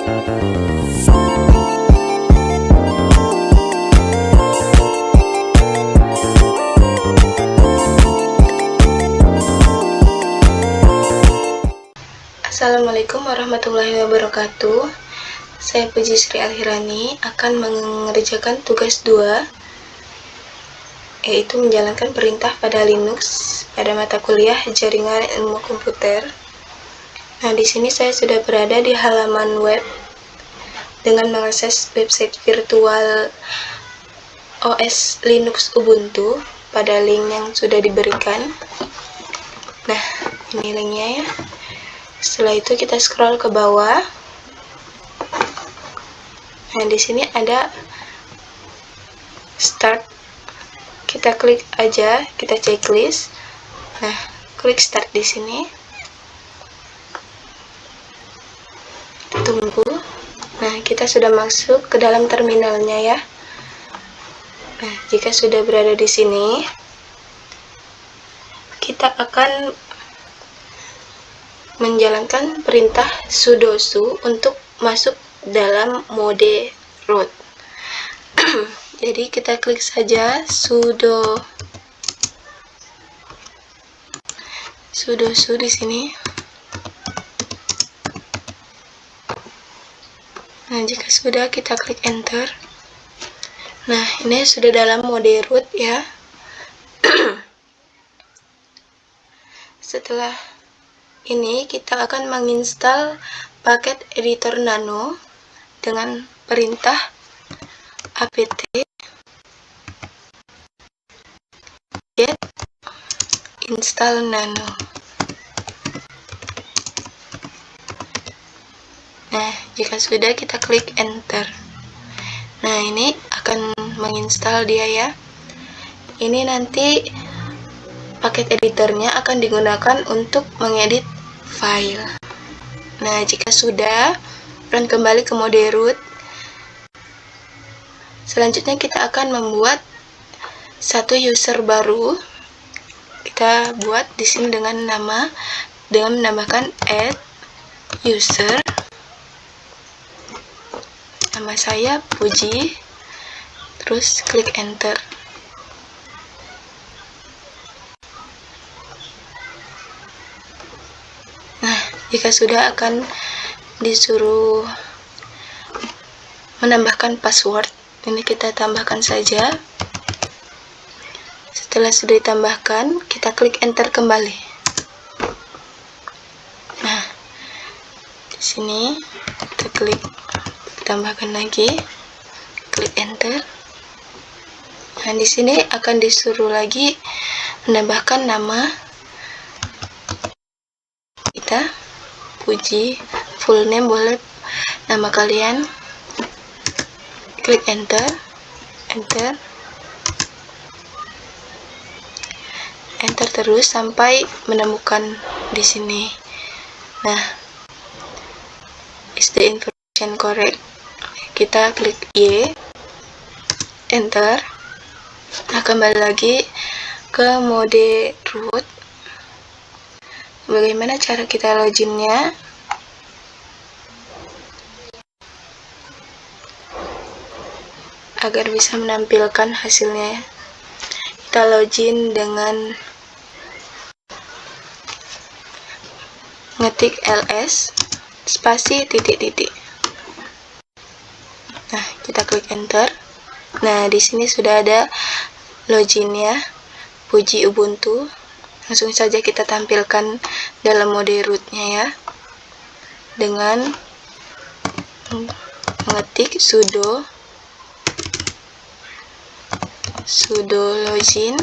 Assalamualaikum warahmatullahi wabarakatuh. Saya Puji Sri Alhirani akan mengerjakan tugas 2, yaitu menjalankan perintah pada Linux pada mata kuliah Jaringan Ilmu Komputer. Nah, di sini saya sudah berada di halaman web dengan mengakses website virtual OS Linux Ubuntu pada link yang sudah diberikan. Nah, ini linknya ya. Setelah itu kita scroll ke bawah. Nah, di sini ada start. Kita klik aja, kita checklist. Nah, klik start di sini. Tunggu. Nah, kita sudah masuk ke dalam terminalnya ya. Nah, jika sudah berada di sini, kita akan menjalankan perintah sudo su untuk masuk dalam mode root. Jadi kita klik saja sudo su di sini. Nah, jika sudah, kita klik enter. Nah, ini sudah dalam mode root ya. Setelah ini kita akan menginstal paket editor nano dengan perintah apt get install nano. Nah, jika sudah, kita klik enter. Nah, ini akan menginstal dia ya. Ini nanti paket editornya akan digunakan untuk mengedit file. Nah, jika sudah, akan kembali ke mode root. Selanjutnya kita akan membuat satu user baru. Kita buat di sini dengan menambahkan add user. Nama saya Puji. Terus klik enter. Jika sudah, akan disuruh menambahkan password. Ini kita tambahkan saja. Setelah sudah ditambahkan, kita klik enter kembali. Nah, di sini kita klik tambahkan lagi, klik enter. Nah, di sini akan disuruh lagi menambahkan nama kita. Puji, full name boleh nama kalian. Klik enter, enter terus sampai menemukan di sini. Nah, is the information correct? Kita klik Y, enter. Nah, kembali lagi ke mode root. Bagaimana cara kita loginnya? Agar bisa menampilkan hasilnya, kita login dengan ngetik ls spasi titik-titik. Nah, kita klik enter. Nah, di sini sudah ada loginnya, Puji Ubuntu. Langsung saja kita tampilkan dalam mode rootnya ya, dengan mengetik sudo login,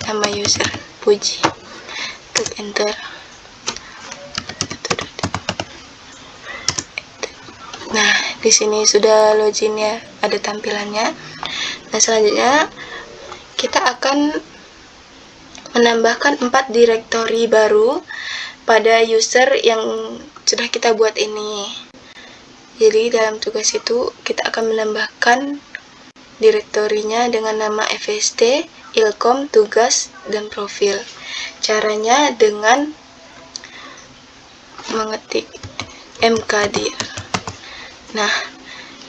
nama user Puji, klik enter. Nah, di sini sudah loginnya, ada tampilannya. Nah, selanjutnya kita akan menambahkan 4 direktori baru pada user yang sudah kita buat ini. Jadi dalam tugas itu kita akan menambahkan direktorinya dengan nama fst, ilkom, tugas, dan profil. Caranya dengan mengetik mkdir. Nah,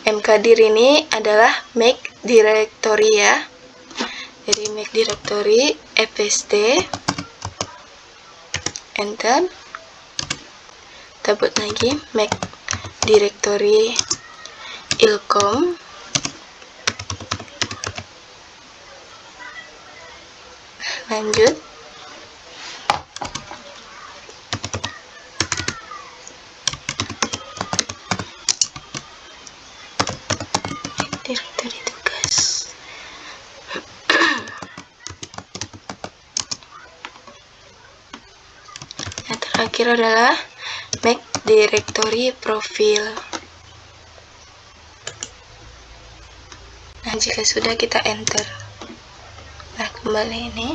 mkdir ini adalah make directory ya. Jadi make directory fst, enter. Kita buat lagi make directory ilkom, lanjut. Direktori tugas. Yang terakhir adalah make directory profil. Nah, jika sudah kita enter. Nah, kembali ini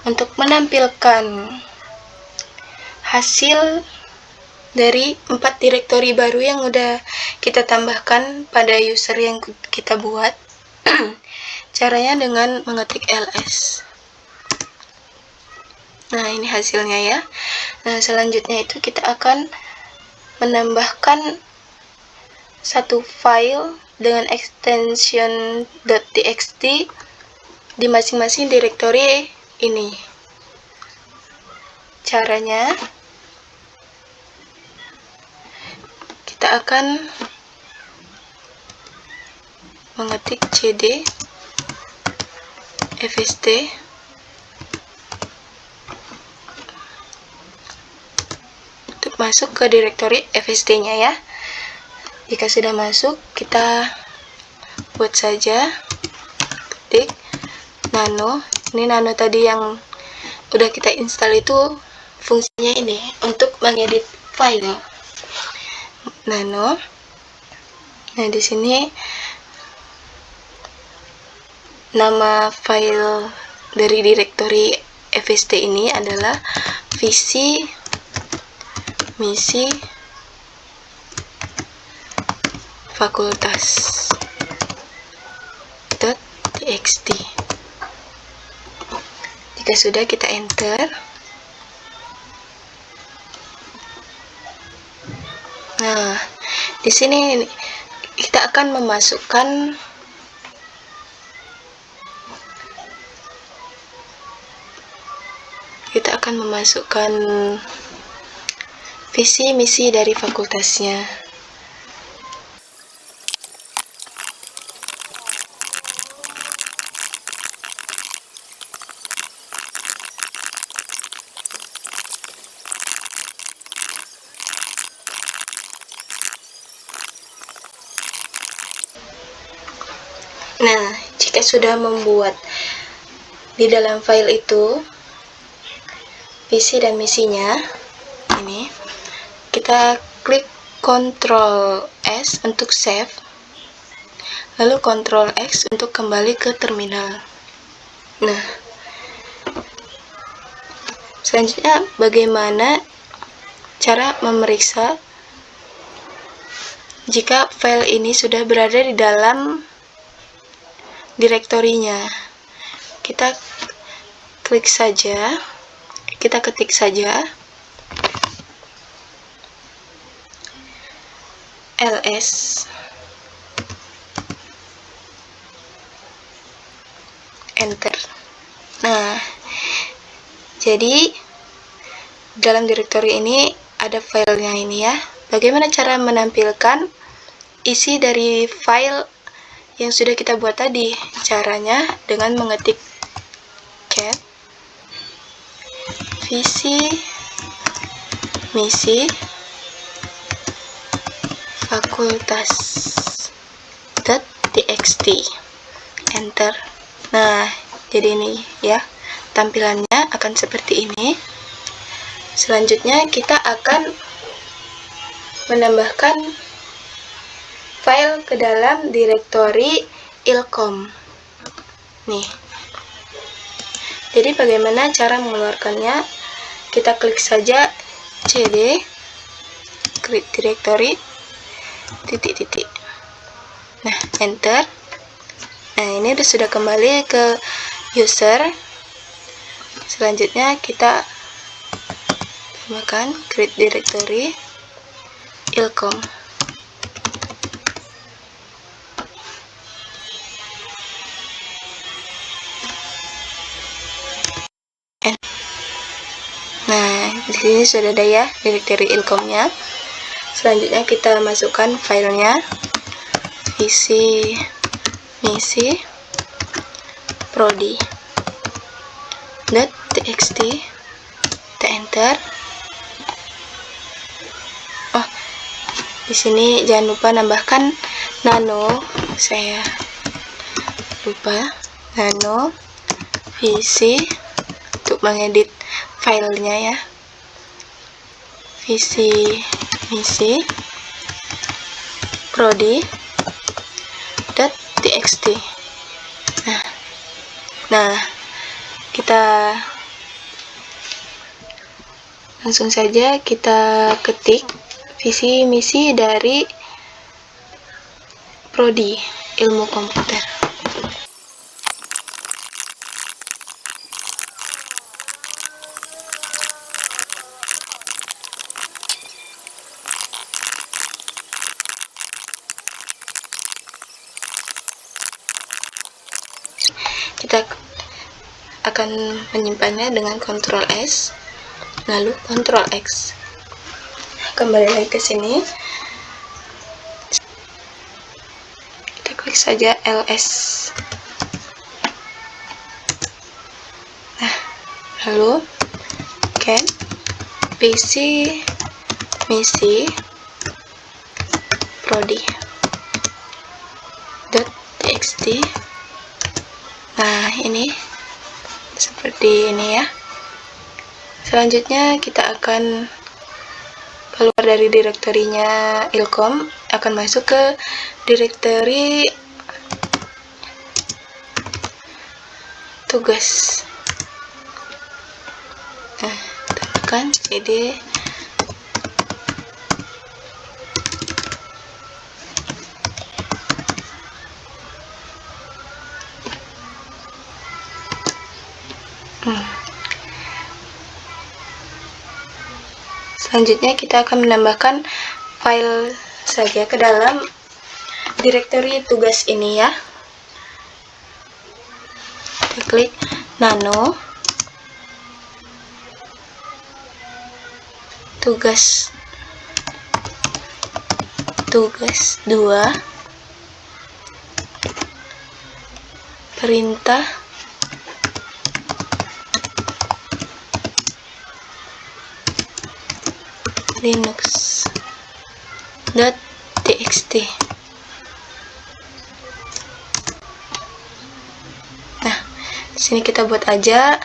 untuk menampilkan hasil dari 4 direktori baru yang udah kita tambahkan pada user yang kita buat. Caranya dengan mengetik ls. Nah, ini hasilnya ya. Nah, selanjutnya itu kita akan menambahkan satu file dengan extension .txt di masing-masing direktori ini. Caranya kita akan mengetik cd fst untuk masuk ke direktori fst nya ya. Jika sudah masuk, kita buat saja ketik nano. Ini nano tadi yang udah kita install itu fungsinya ini untuk mengedit file nano. Nah, di sini nama file dari direktori fst ini adalah visi misi fakultas .txt. Jika sudah, kita enter. Nah, di sini kita akan memasukkan visi misi dari fakultasnya. Nah, jika sudah membuat di dalam file itu visi dan misinya, ini kita klik Ctrl S untuk save, lalu Ctrl X untuk kembali ke terminal. Nah, selanjutnya bagaimana cara memeriksa jika file ini sudah berada di dalam direktorinya. Kita klik saja, kita ketik saja ls enter. Nah, jadi dalam direktori ini ada filenya ini ya. Bagaimana cara menampilkan isi dari file yang sudah kita buat tadi? Caranya dengan mengetik cat visi misi fakultas .txt, enter. Nah, jadi ini ya, tampilannya akan seperti ini. Selanjutnya kita akan menambahkan file ke dalam direktori ilkom. Nih. Jadi bagaimana cara mengeluarkannya? Kita klik saja cd create directory titik. Nah, enter. Nah, ini sudah kembali ke user. Selanjutnya kita tambahkan create directory. ilkom. Nah, di sini sudah ada ya direktori ilkomnya. Selanjutnya kita masukkan filenya, visi misi prodi .txt, kita enter. Oh, di sini jangan lupa nambahkan nano, saya lupa, nano visi untuk mengedit filenya ya, visi misi prodi .txt. Nah, kita langsung saja kita ketik visi misi dari prodi ilmu komputer. Kita akan menyimpannya dengan Ctrl S, lalu Ctrl X. Kembali lagi ke sini, kita klik saja ls. Nah, lalu visi misi prodi .txt. Nah, ini seperti ini ya. Selanjutnya kita akan keluar dari direktorinya ilkom, akan masuk ke direktori tugas. Nah, tekan cd Selanjutnya kita akan menambahkan file saja ke dalam direktori tugas ini ya. Kita klik nano tugas 2 perintah linux.txt. Nah, di sini kita buat aja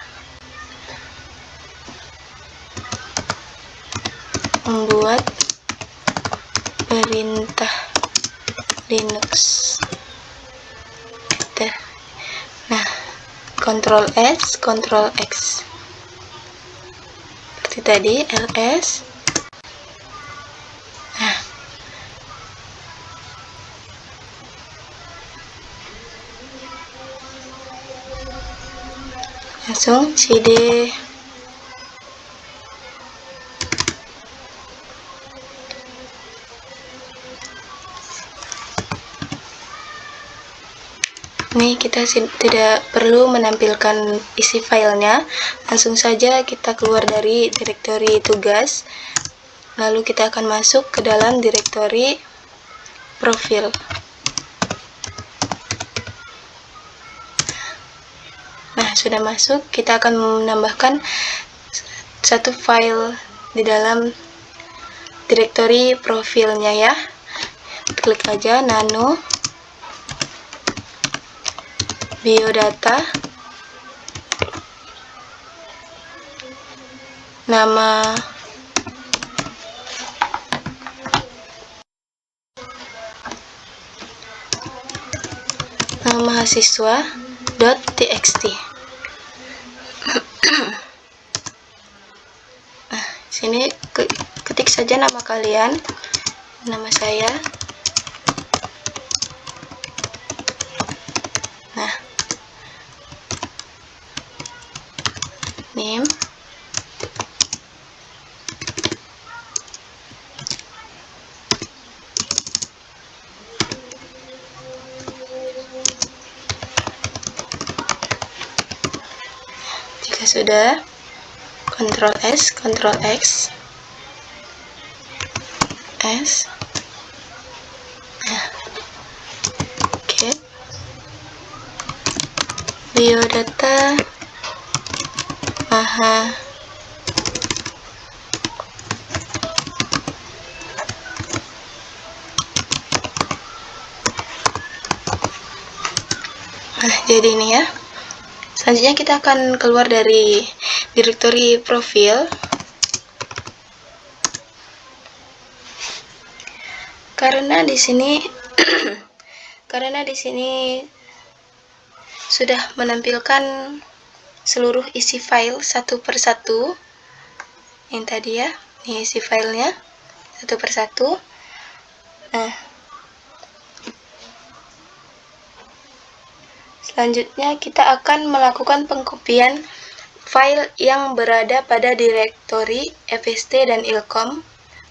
membuat perintah Linux. Nah, Ctrl S, Ctrl X. Seperti tadi, ls. Langsung cd ini kita tidak perlu menampilkan isi filenya, langsung saja kita keluar dari direktori tugas, lalu kita akan masuk ke dalam direktori profil. Nah, sudah masuk, kita akan menambahkan satu file di dalam direktori profilnya ya. Klik aja nano biodata, nama mahasiswa .txt. Nah, sini ketik saja nama kalian, nama saya. Nah, name, sudah, Ctrl S, Ctrl X, S. Nah, oke. Biodata Maha jadi ini ya. Selanjutnya kita akan keluar dari direktori profil. Karena di sini sudah menampilkan seluruh isi file satu persatu. Yang tadi ya, ini isi filenya satu persatu. Nah, selanjutnya kita akan melakukan pengkopian file yang berada pada direktori FST dan ilkom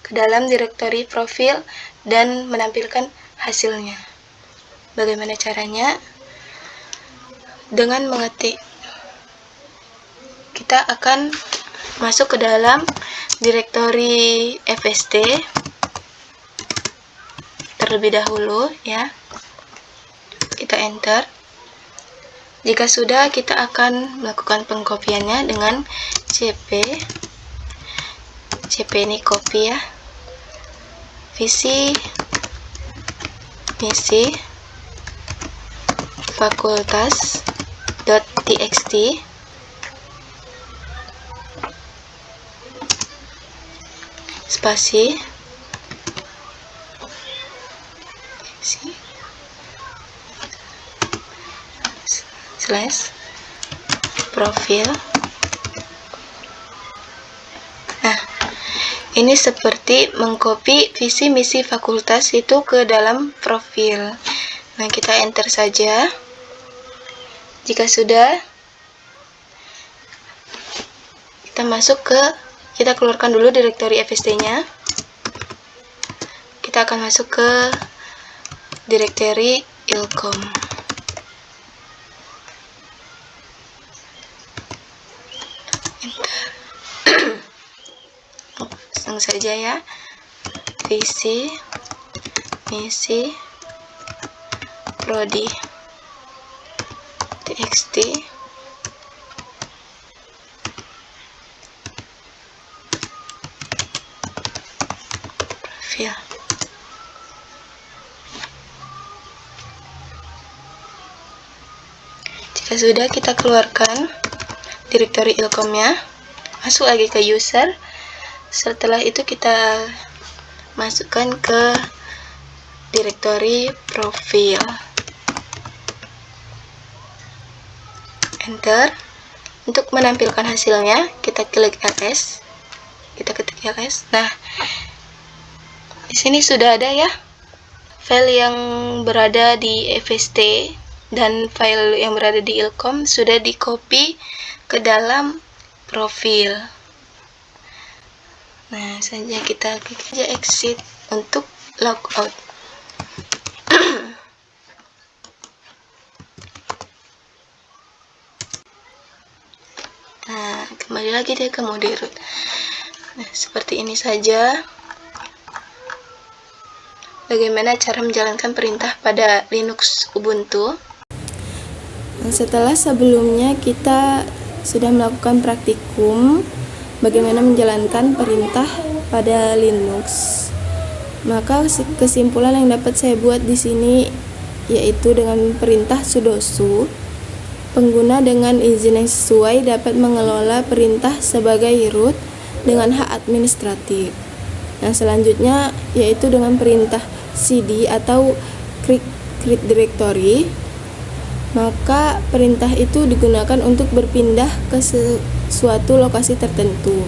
ke dalam direktori profil dan menampilkan hasilnya. Bagaimana caranya? Dengan mengetik. Kita akan masuk ke dalam direktori FST terlebih dahulu ya. Kita enter. Jika sudah, kita akan melakukan pengkopiannya dengan CP ini copy ya, visi misi fakultas.txt spasi slash profil. Nah, ini seperti mengcopy visi misi fakultas itu ke dalam profil. Nah, kita enter saja. Jika sudah, kita keluarkan dulu direktori FST-nya. Kita akan masuk ke direktori ilkom. Langsung saja ya, visi misi prodi txt profil. Jika sudah, kita keluarkan direktori ilkomnya, masuk lagi ke user. Setelah itu kita masukkan ke direktori profil. Enter. Untuk menampilkan hasilnya, kita klik ls. Kita ketik ls. Nah, di sini sudah ada ya file yang berada di FST dan file yang berada di ilkom sudah di copy ke dalam profil. Nah, selanjutnya kita klik aja exit untuk logout. Nah, kembali lagi dia ke mode root. Nah, seperti ini saja bagaimana cara menjalankan perintah pada Linux Ubuntu. Nah, setelah sebelumnya kita sudah melakukan praktikum bagaimana menjalankan perintah pada Linux, maka kesimpulan yang dapat saya buat di sini yaitu dengan perintah sudo pengguna dengan izin yang sesuai dapat mengelola perintah sebagai root dengan hak administratif. Nah, selanjutnya yaitu dengan perintah cd atau create directory, maka perintah itu digunakan untuk berpindah ke suatu lokasi tertentu.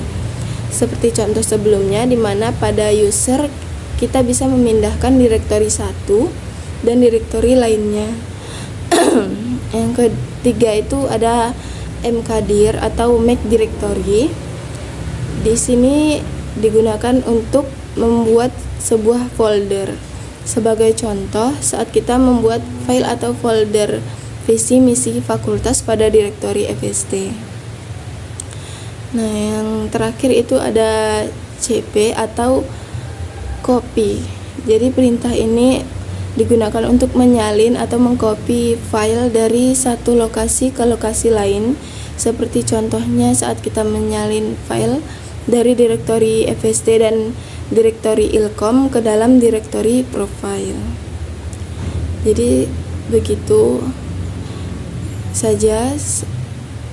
Seperti contoh sebelumnya, di mana pada user kita bisa memindahkan direktori satu dan direktori lainnya. Yang ketiga itu ada mkdir atau make directory. Di sini digunakan untuk membuat sebuah folder. Sebagai contoh, saat kita membuat file atau folder visi misi fakultas pada direktori FST. Nah, yang terakhir itu ada CP atau copy. Jadi perintah ini digunakan untuk menyalin atau mengcopy file dari satu lokasi ke lokasi lain, seperti contohnya saat kita menyalin file dari direktori FST dan direktori ilkom ke dalam direktori profile. Jadi begitu saja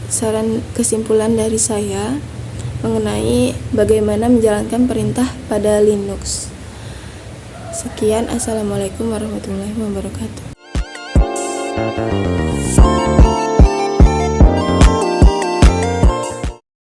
saran kesimpulan dari saya mengenai bagaimana menjalankan perintah pada Linux. Sekian, assalamualaikum warahmatullahi wabarakatuh.